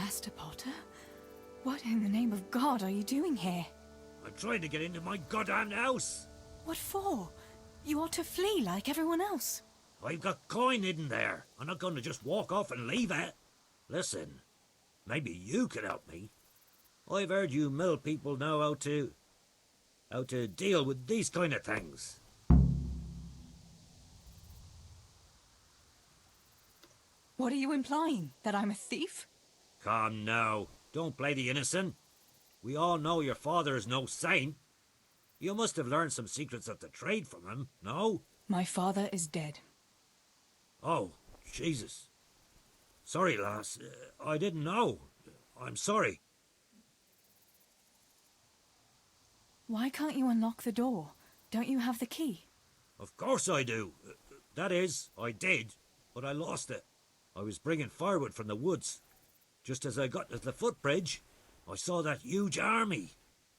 Master Potter? What in the name of God are you doing here? I'm trying to get into my goddamn house. What for? You ought to flee like everyone else. I've got coin hidden there. I'm not going to just walk off and leave it. Listen, maybe you can help me. I've heard you mill people know how to deal with these kind of things. What are you implying? That I'm a thief? Come now, don't play the innocent. We all know your father is no saint. You must have learned some secrets of the trade from him, no? My father is dead. Oh, Jesus. Sorry, lass. I didn't know. I'm sorry. Why can't you unlock the door? Don't you have the key? Of course I do. That is, I did, but I lost it. I was bringing firewood from the woods. Just as I got to the footbridge, I saw that huge army.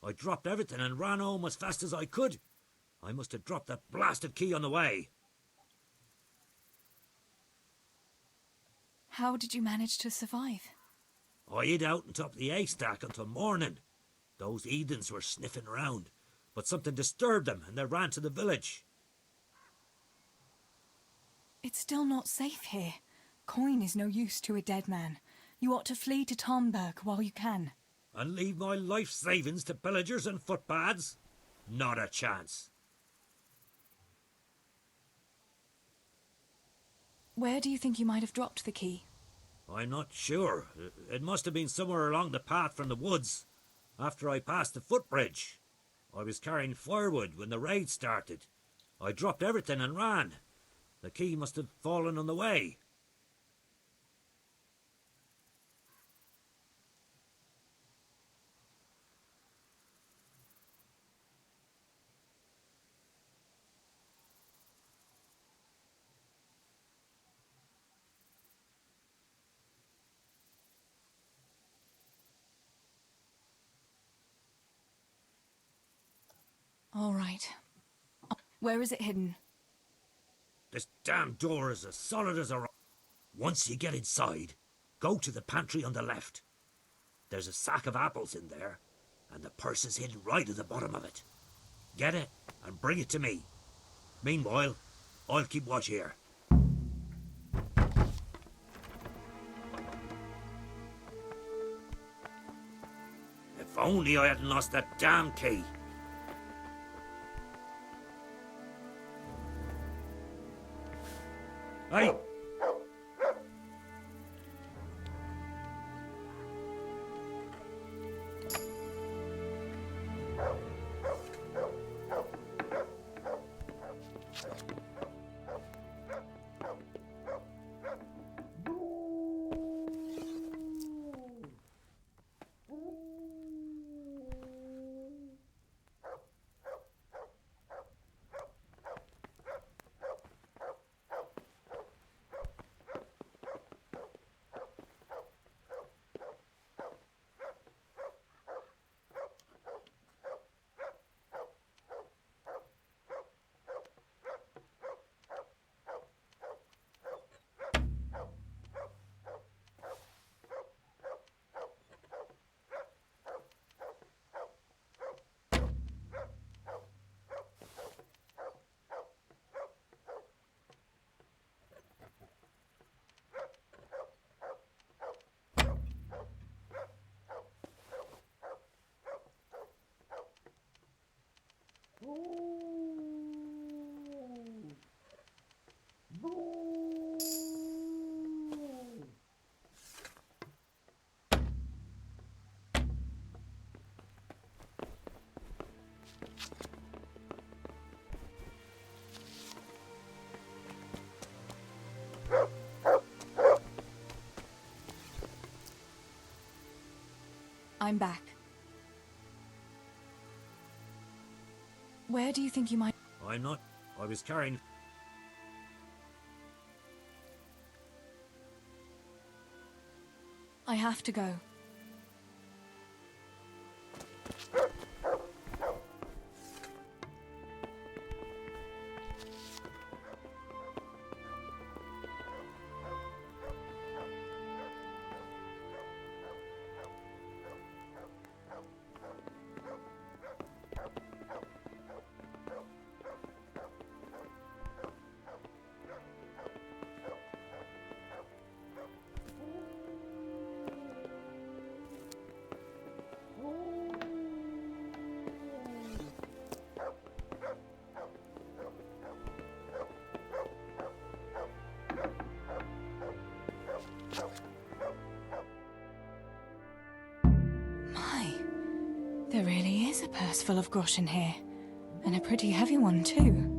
I dropped everything and ran home as fast as I could. I must have dropped that blasted key on the way. How did you manage to survive? I hid out on top of the haystack until morning. Those heathens were sniffing around, but something disturbed them and they ran to the village. It's still not safe here. Coin is no use to a dead man. You ought to flee to Tomberg while you can. And leave my life savings to pillagers and footpads? Not a chance. Where do you think you might have dropped the key? I'm not sure. It must have been somewhere along the path from the woods, after I passed the footbridge. I was carrying firewood when the raid started. I dropped everything and ran. The key must have fallen on the way. All right. Where is it hidden? This damn door is as solid as a rock. Once you get inside, go to the pantry on the left. There's a sack of apples in there, and the purse is hidden right at the bottom of it. Get it and bring it to me. Meanwhile, I'll keep watch here. If only I hadn't lost that damn key. Hey! I'm back. Where do you think you might... I'm not. I was carrying... I have to go. big purse full of grosh in here. And a pretty heavy one, too.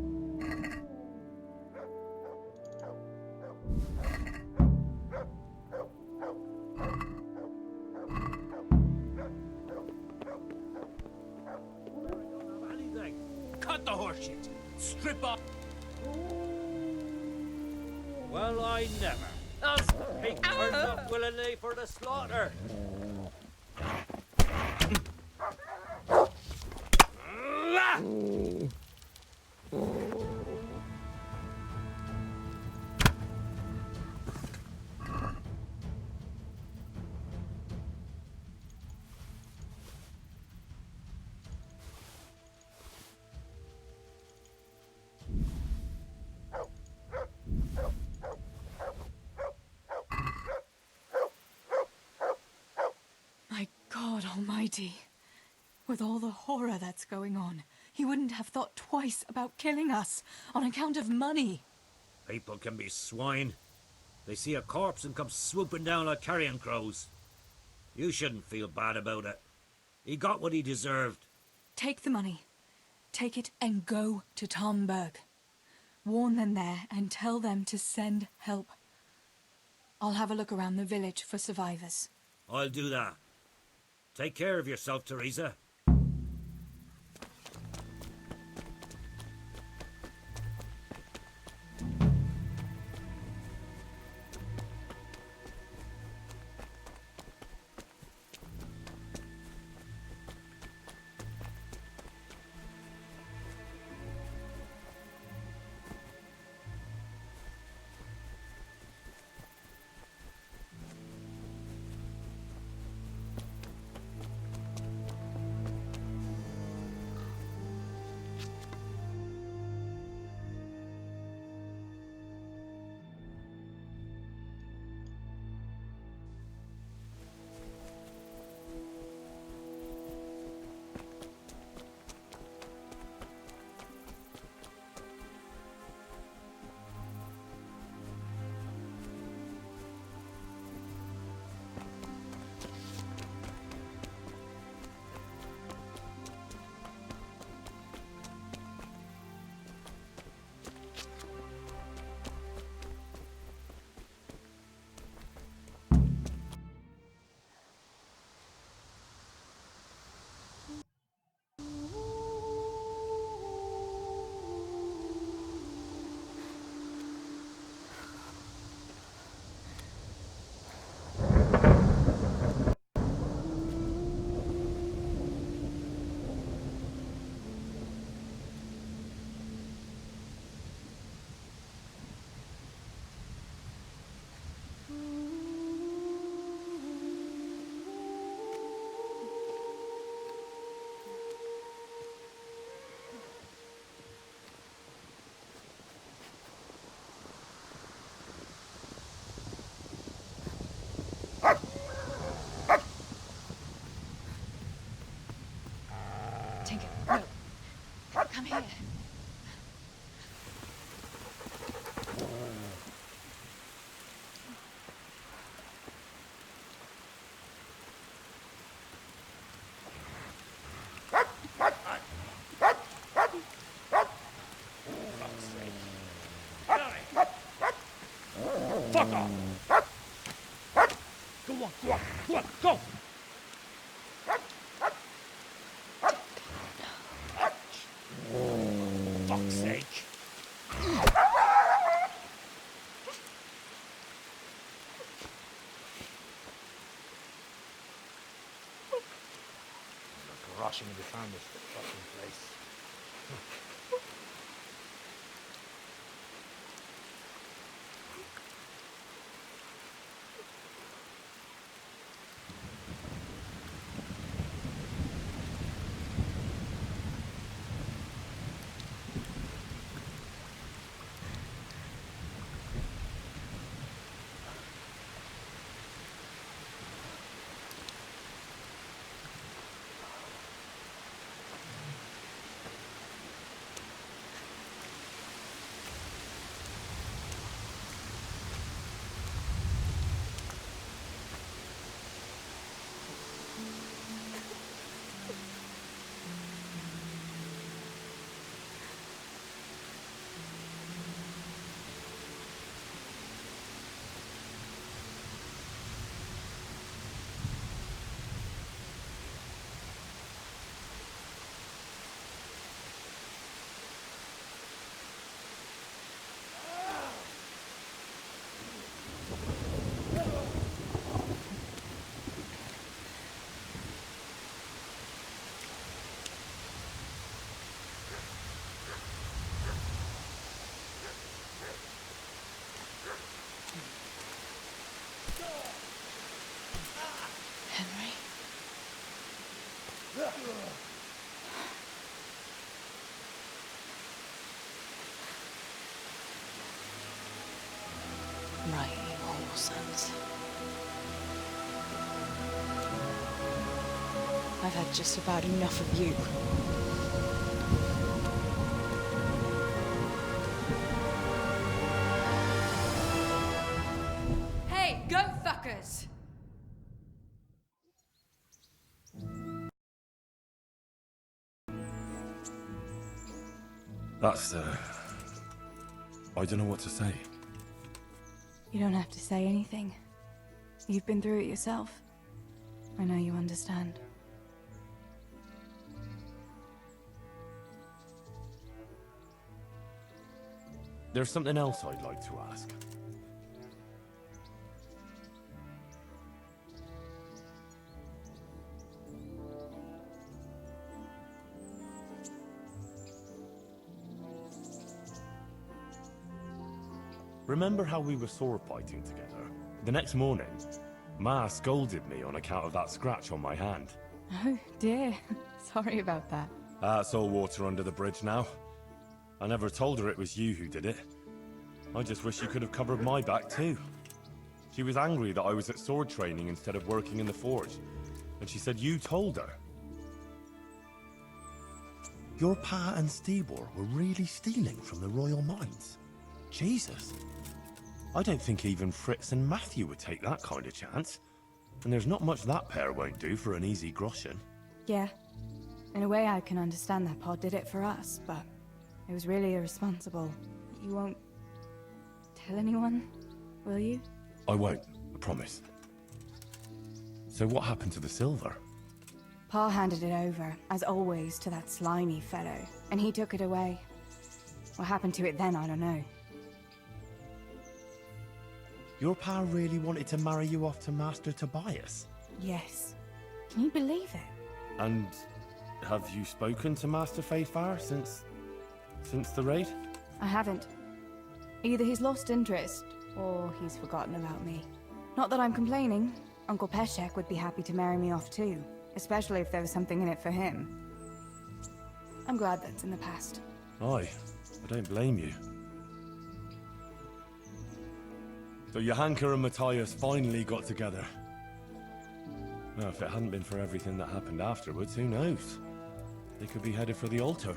Cut the horseshit! Strip off! Well, I never. Us pig turns up willingly for the slaughter. My God almighty. With all the horror that's going on, he wouldn't have thought twice about killing us on account of money. People can be swine. They see a corpse and come swooping down like carrion crows. You shouldn't feel bad about it. He got what he deserved. Take the money. Take it and go to Tomberg. Warn them there and tell them to send help. I'll have a look around the village for survivors. I'll do that. Take care of yourself, Teresa. Tinker, no. Come here. Fuck off! Go on, go on, go on, go! Fuck's sake! Rushing into town this fucking place. Right, you whole sons. I've had just about enough of you. Hey, goat fuckers! That's, I don't know what to say. You don't have to say anything. You've been through it yourself. I know you understand. There's something else I'd like to ask. Remember how we were sword fighting together? The next morning, Ma scolded me on account of that scratch on my hand. Oh, dear. Sorry about that. That's all water under the bridge now. I never told her it was you who did it. I just wish you could have covered my back too. She was angry that I was at sword training instead of working in the forge, and she said you told her. Your pa and Stibor were really stealing from the royal mines? Jesus. I don't think even Fritz and Matthew would take that kind of chance. And there's not much that pair won't do for an easy groschen. Yeah. In a way, I can understand that Pa did it for us, but it was really irresponsible. You won't tell anyone, will you? I won't, I promise. So what happened to the silver? Pa handed it over, as always, to that slimy fellow, and he took it away. What happened to it then, I don't know. Your pa really wanted to marry you off to Master Tobias? Yes. Can you believe it? And have you spoken to Master Faithfar since the raid? I haven't. Either he's lost interest, or he's forgotten about me. Not that I'm complaining. Uncle Peshek would be happy to marry me off too, especially if there was something in it for him. I'm glad that's in the past. Aye, I don't blame you. So Johanka and Matthias finally got together. Now, if it hadn't been for everything that happened afterwards, who knows? They could be headed for the altar.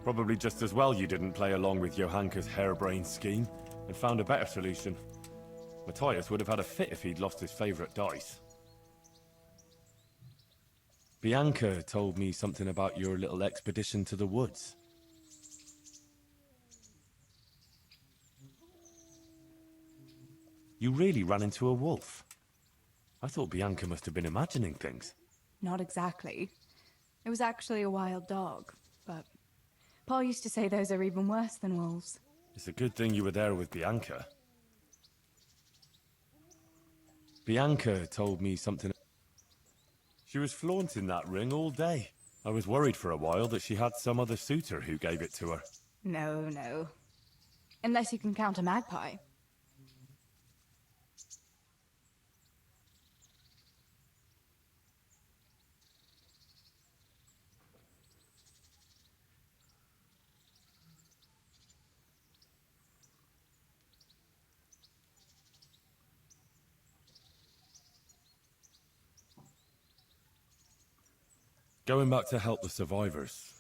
Probably just as well you didn't play along with Johanka's harebrained scheme and found a better solution. Matthias would have had a fit if he'd lost his favorite dice. Bianca told me something about your little expedition to the woods. You really ran into a wolf. I thought Bianca must have been imagining things. Not exactly. It was actually a wild dog, but Pa used to say those are even worse than wolves. It's a good thing you were there with Bianca. Bianca told me something. She was flaunting that ring all day. I was worried for a while that she had some other suitor who gave it to her. No, no. Unless you can count a magpie. Going back to help the survivors.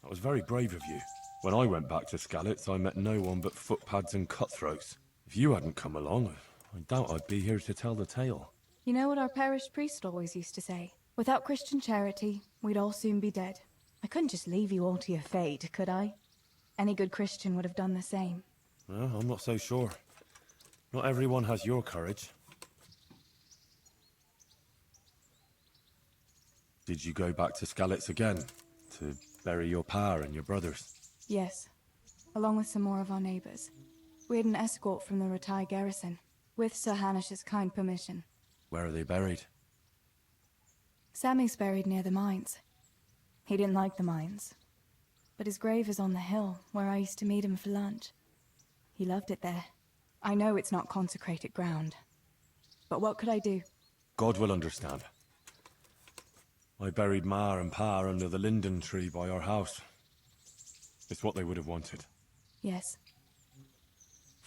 That was very brave of you. When I went back to Skalitz, I met no one but footpads and cutthroats. If you hadn't come along, I doubt I'd be here to tell the tale. You know what our parish priest always used to say? Without Christian charity, we'd all soon be dead. I couldn't just leave you all to your fate, could I? Any good Christian would have done the same. Well, I'm not so sure. Not everyone has your courage. Did you go back to Skalitz again? To bury your pa and your brothers? Yes, along with some more of our neighbors. We had an escort from the Ratai garrison, with Sir Hanish's kind permission. Where are they buried? Sammy's buried near the mines. He didn't like the mines, but his grave is on the hill where I used to meet him for lunch. He loved it there. I know it's not consecrated ground, but what could I do? God will understand. I buried Ma and Pa under the linden tree by our house. It's what they would have wanted. Yes.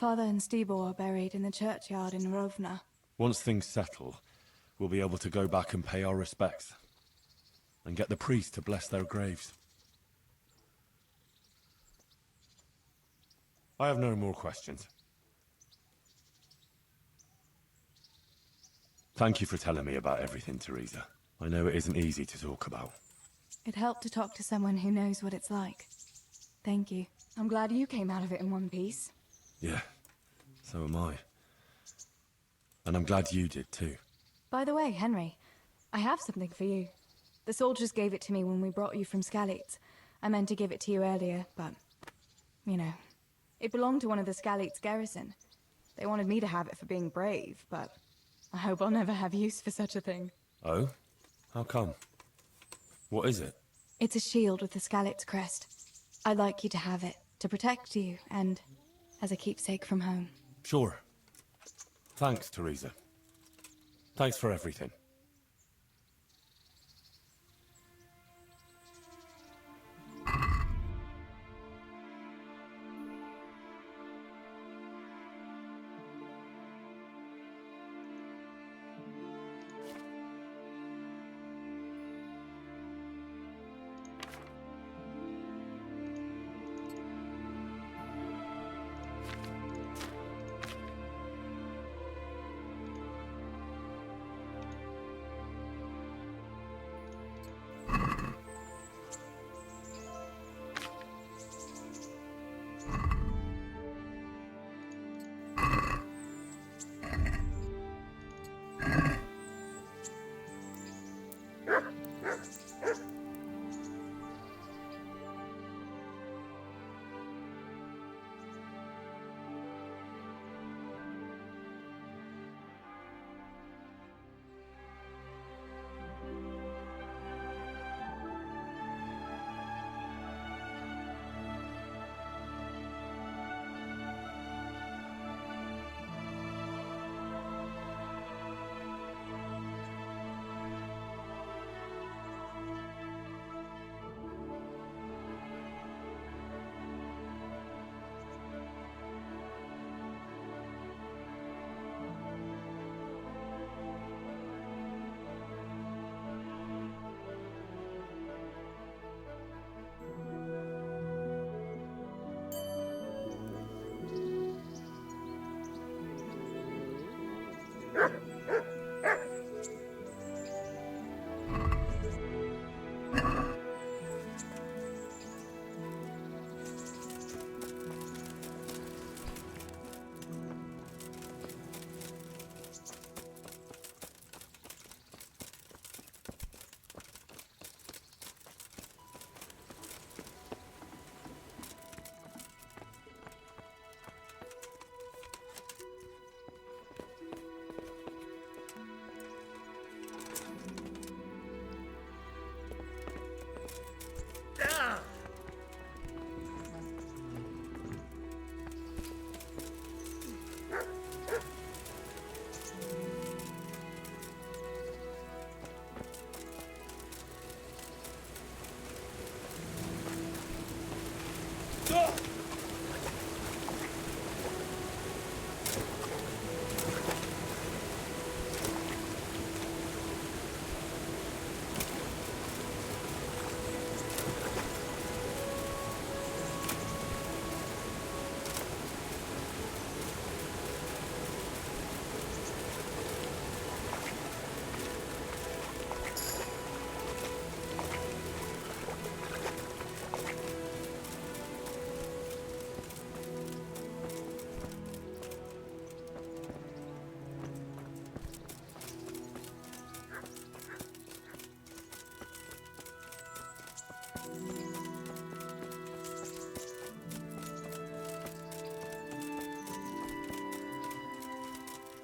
Father and Stibor are buried in the churchyard in Rovna. Once things settle, we'll be able to go back and pay our respects. And get the priest to bless their graves. I have no more questions. Thank you for telling me about everything, Teresa. I know it isn't easy to talk about. It helped to talk to someone who knows what it's like. Thank you. I'm glad you came out of it in one piece. Yeah, so am I. And I'm glad you did too. By the way, Henry, I have something for you. The soldiers gave it to me when we brought you from Skalitz. I meant to give it to you earlier, but... you know. It belonged to one of the Skalitz garrison. They wanted me to have it for being brave, but... I hope I'll never have use for such a thing. Oh? How come? What is it? It's a shield with the Skalitz crest. I'd like you to have it, to protect you, and... as a keepsake from home. Sure. Thanks, Teresa. Thanks for everything.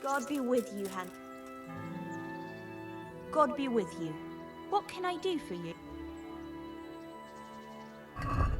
God be with you, Han. God be with you. What can I do for you? Goodbye.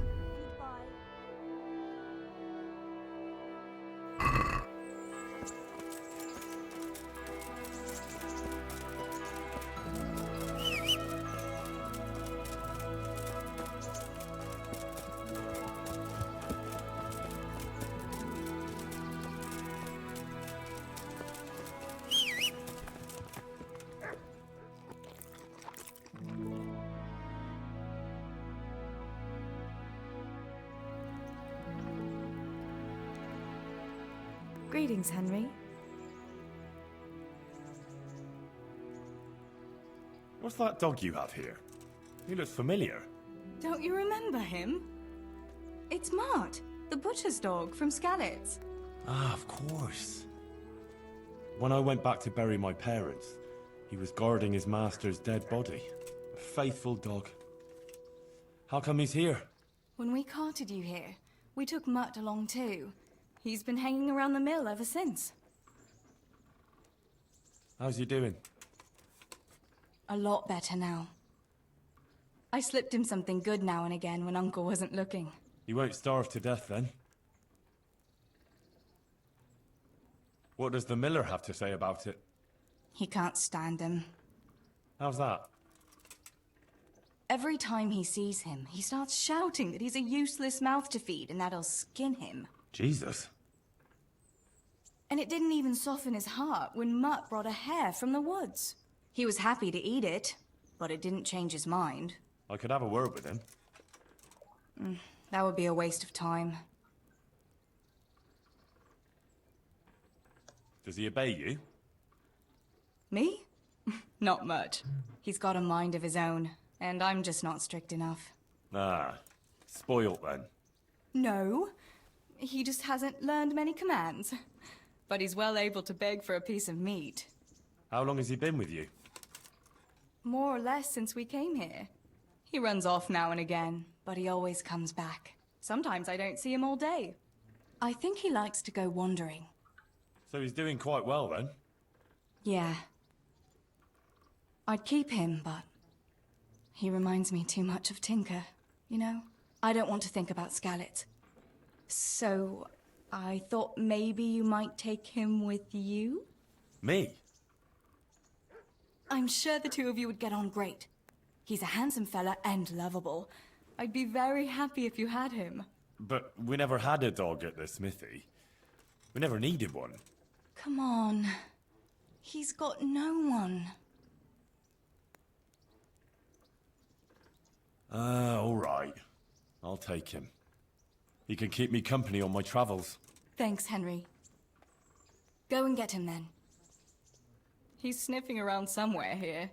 Greetings, Henry. What's that dog you have here? He looks familiar. Don't you remember him? It's Mart, the butcher's dog from Skalitz. Ah, of course. When I went back to bury my parents, he was guarding his master's dead body. A faithful dog. How come he's here? When we carted you here, we took Mutt along too. He's been hanging around the mill ever since. How's he doing? A lot better now. I slipped him something good now and again when Uncle wasn't looking. He won't starve to death then. What does the miller have to say about it? He can't stand him. How's that? Every time he sees him, he starts shouting that he's a useless mouth to feed and that'll skin him. Jesus. And it didn't even soften his heart when Mutt brought a hare from the woods. He was happy to eat it, but it didn't change his mind. I could have a word with him. That would be a waste of time. Does he obey you? Me? Not much. He's got a mind of his own, and I'm just not strict enough. Ah, spoilt then. No, he just hasn't learned many commands. But he's well able to beg for a piece of meat. How long has he been with you? More or less since we came here. He runs off now and again, but he always comes back. Sometimes I don't see him all day. I think he likes to go wandering. So he's doing quite well then? Yeah. I'd keep him, but he reminds me too much of Tinker, you know? I don't want to think about Skalitz. So I thought maybe you might take him with you? Me? I'm sure the two of you would get on great. He's a handsome fella and lovable. I'd be very happy if you had him. But we never had a dog at the smithy. We never needed one. Come on. He's got no one. All right. I'll take him. He can keep me company on my travels. Thanks, Henry. Go and get him then. He's sniffing around somewhere here.